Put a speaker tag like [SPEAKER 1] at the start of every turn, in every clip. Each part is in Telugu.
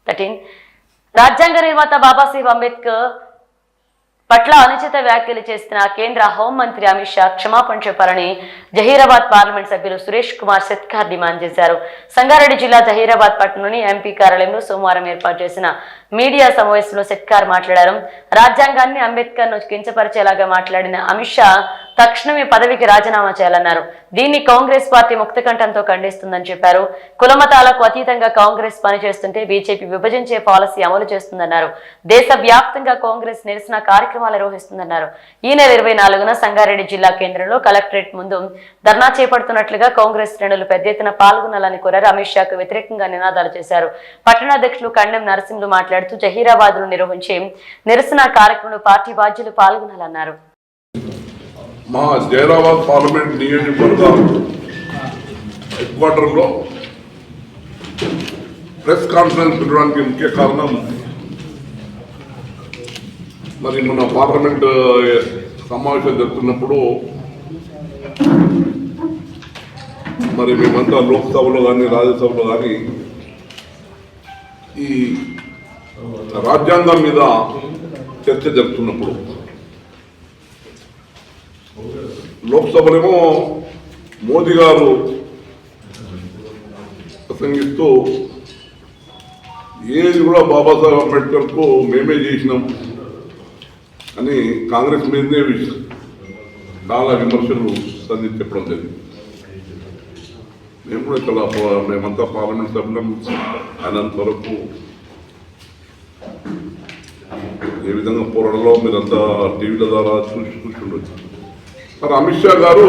[SPEAKER 1] 13 రాజ్యాంగ నిర్మాత బాబాసాహెబ్ అంబేద్కర్ పట్ల అనుచిత వ్యాఖ్యలు చేసిన కేంద్ర హోంమంత్రి అమిత్ షా క్షమాపణ చెప్పాలని జహీరాబాద్ పార్లమెంట్ సభ్యులు సురేష్ కుమార్ సెత్కార్ డిమాండ్ చేశారు. సంగారెడ్డి జిల్లా జహీరాబాద్ పట్టణంలోని ఎంపీ కార్యాలయంలో సోమవారం ఏర్పాటు చేసిన మీడియా సమావేశంలో సెత్కార్ మాట్లాడారు. రాజ్యాంగాన్ని అంబేద్కర్ ను కించపరిచేలాగా మాట్లాడిన అమిత్ షా తక్షణమే పదవికి రాజీనామా చేయాలన్నారు. దీన్ని కాంగ్రెస్ పార్టీ ముక్తకంఠంతో ఖండిస్తుందని చెప్పారు. కులమతాలకు అతీతంగా కాంగ్రెస్ పనిచేస్తుంటే బీజేపీ విభజించే పాలసీ అమలు చేస్తుందన్నారు. దేశ వ్యాప్తంగా కాంగ్రెస్ నిరసన కార్యక్రమాలు నిర్వహిస్తుందన్నారు. ఈ నెల 24న సంగారెడ్డి జిల్లా కేంద్రంలో కలెక్టరేట్ ముందు ధర్నా చేపడుతున్నట్లుగా కాంగ్రెస్ శ్రేణులు పెద్ద ఎత్తున పాల్గొనాలని కోరారు. అమిత్ షాకు వ్యతిరేకంగా నినాదాలు చేశారు. పట్టణాధ్యక్షులు కండెం నరసింహులు మాట్లాడుతూ జహీరాబాద్ లో నిర్వహించే నిరసన కార్యక్రమంలో పార్టీ బాధ్యులు పాల్గొనాలన్నారు.
[SPEAKER 2] మా జైరాబాద్ పార్లమెంట్ నియోజకవర్గ హెడ్ క్వార్టర్లో ప్రెస్ కాన్ఫరెన్స్ పెట్టడానికి ముఖ్య కారణం మరి మన పార్లమెంట్ సమావేశం జరుగుతున్నప్పుడు మరి మేమంతా లోక్సభలో కానీ రాజ్యసభలో కానీ ఈ రాజ్యాంగం మీద చర్చ జరుగుతున్నప్పుడు లోక్సభలేమో మోదీ గారు ప్రసంగిస్తూ ఏది కూడా బాబాసాహెబ్ అంబేద్కర్కు మేమే చేసినాం అని కాంగ్రెస్ మీదనే చాలా విమర్శలు చెప్పడం జరిగింది. మేము కూడా చాలా మేమంతా పార్లమెంట్ సభ్యులం అయినంత వరకు ఏ విధంగా పోరాడలో మీరంతా టీవీల ద్వారా చూసి ఉండొచ్చు. మరి అమిత్ షా గారు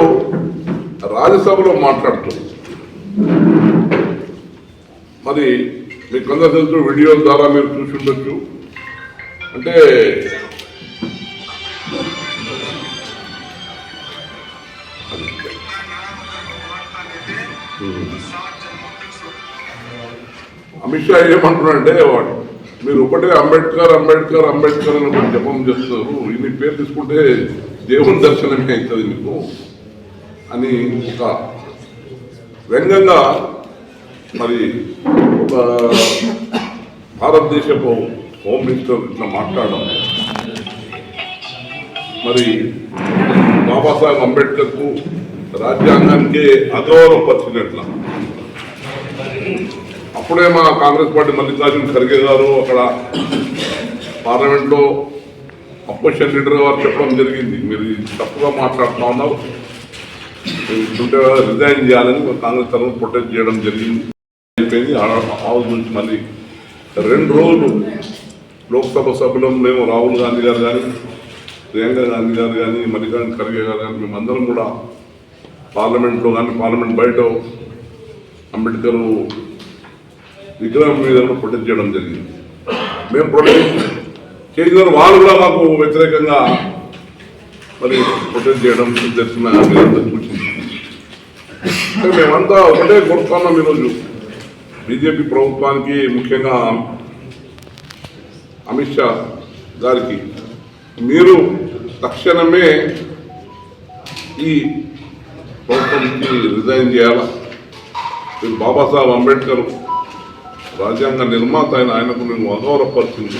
[SPEAKER 2] రాజ్యసభలో మాట్లాడుతూ మరి మీకు అందరూ తెలుసు, వీడియో ద్వారా మీరు చూసి ఉండొచ్చు. అంటే అమిత్ షా ఏమంటున్నాడంటే మీరు ఒకటే అంబేద్కర్ అంబేద్కర్ అంబేద్కర్ అని ఒకటి జపం చేస్తున్నారు, ఇన్ని పేరు తీసుకుంటే దేవుని దర్శనమే అవుతుంది మీకు అని ఒక వ్యంగ్యంగా మరి ఒక భారతదేశపు హోమ్ మినిస్టర్ ఇట్లా మాట్లాడడం మరి బాబాసాహెబ్ అంబేద్కర్కు రాజ్యాంగానికి అగౌరవపరిచినట్ల. అప్పుడే మా కాంగ్రెస్ పార్టీ మల్లికార్జున ఖర్గే గారు అక్కడ పార్లమెంట్లో అపోజిషన్ లీడర్ గారు చెప్పడం జరిగింది, మీరు తప్పుగా మాట్లాడుతూ ఉన్నారు, ఉంటే రిజైన్ చేయాలని కాంగ్రెస్ తరఫున ప్రొటెస్ట్ చేయడం జరిగింది. అయిపోయింది. హౌస్ నుంచి మళ్ళీ 2 రోజులు లోక్సభ సభ్యులం మేము రాహుల్ గాంధీ గారు కానీ ప్రియాంక గాంధీ గారు కానీ మల్లికార్జున ఖర్గే గారు కానీ మేమందరం కూడా పార్లమెంట్లో కానీ పార్లమెంట్ బయట అంబేద్కర్ విగ్రహం మీద ప్రొటెస్ట్ చేయడం జరిగింది. మేము ప్రొటెస్ట్ చేసిన వాళ్ళు కూడా మాకు వ్యతిరేకంగా మరి ప్రొటెస్ట్ చేయడం తెలిసిన మీరంతా సూచించింది. మేమంతా ఒకటే కోరుతున్నాం ఈరోజు బీజేపీ ప్రభుత్వానికి, ముఖ్యంగా అమిత్ షా గారికి, మీరు తక్షణమే ఈ ప్రభుత్వం నుంచి రిజైన్ చేయాలా. మీరు బాబాసాహెబ్ అంబేద్కర్ రాజ్యాంగ నిర్మాత అయిన ఆయనకు నేను అగౌరవపరిచింది,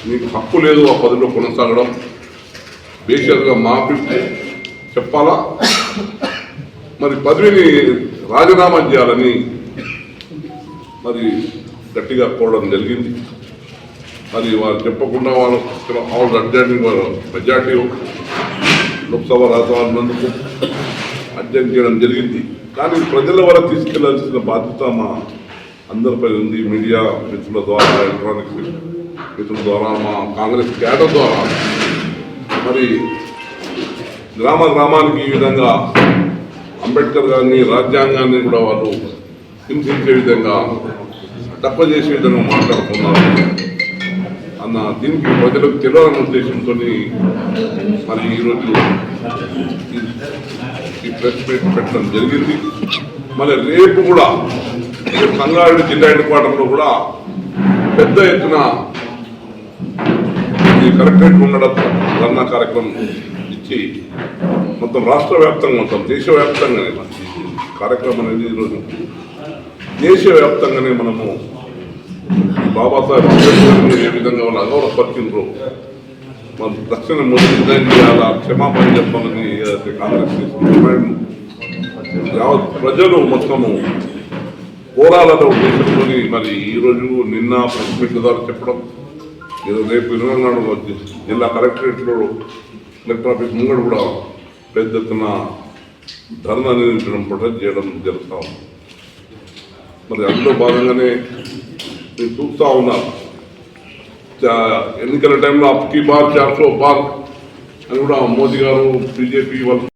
[SPEAKER 2] మీకు హక్కు లేదు ఆ పదవిలో కొనసాగడం, బేషరతుగా మాఫీ చెప్పాలా, మరి పదవిని రాజీనామా చేయాలని మరి గట్టిగా కోరడం జరిగింది. మరి వారు చెప్పకుండా వాళ్ళు హౌస్ అడ్జర్నింగ్ మెజార్టీ లోక్సభ రాజ్యసభకు అడ్జర్న్ చేయడం జరిగింది. కానీ ప్రజల వరకు తీసుకెళ్లాల్సిన బాధ్యత మా అందరిపై ఉంది. మీడియా మిత్రుల ద్వారా, ఎలక్ట్రానిక్ మిత్రుల ద్వారా, మా కాంగ్రెస్ క్యాడర్ ద్వారా మరి గ్రామానికి ఈ విధంగా అంబేద్కర్ గారిని, రాజ్యాంగాన్ని కూడా వాళ్ళు హింసించే విధంగా, తక్కువ చేసే విధంగా మాట్లాడుతున్నారు అన్న దీనికి ప్రజలకు తెలియాలనే ఉద్దేశంతో మరి ఈరోజు ఈ ప్రెస్ మీట్ పెట్టడం జరిగింది. మళ్ళీ రేపు కూడా సంగారెడ్డి జిల్లా హెడ్ క్వార్టర్లో కూడా పెద్ద ఎత్తున ఈ కలెక్టరేట్ ఉండడం ధర్నా కార్యక్రమం ఇచ్చి మొత్తం రాష్ట్ర వ్యాప్తంగా, మొత్తం దేశవ్యాప్తంగానే కార్యక్రమం అనేది ఈరోజు దేశవ్యాప్తంగానే మనము బాబాసాహెబ్ అంబేద్కర్ని ఏ విధంగా వాళ్ళు అగౌరవపరిచినారు మరి తక్షణ మొదటి రిజైన్ చేయాలా, క్షమాపణ చెప్పాలని ఏదైతే కాంగ్రెస్ డిమాండ్ యావత్ ప్రజలు మొత్తము కోరాలనే ఉద్దేశంతో మరి ఈరోజు నిన్న ప్రెస్ మీట్ ద్వారా చెప్పడం, ఈరోజు రేపు 24 జిల్లా కలెక్టరేట్లో కలెక్టర్ ఆఫీస్ ముంగడు కూడా పెద్ద ఎత్తున ధర్నా నిర్వహించడం, ప్రొటెస్ట్ చేయడం జరుగుతూ ఉంది. మరి అందులో భాగంగానే మీరు చూస్తూ ఉన్నారు ఎన్నికల టైంలో అప్కి బార్ 400 బార్ అని కూడా మోదీ గారు బీజేపీ వాళ్ళు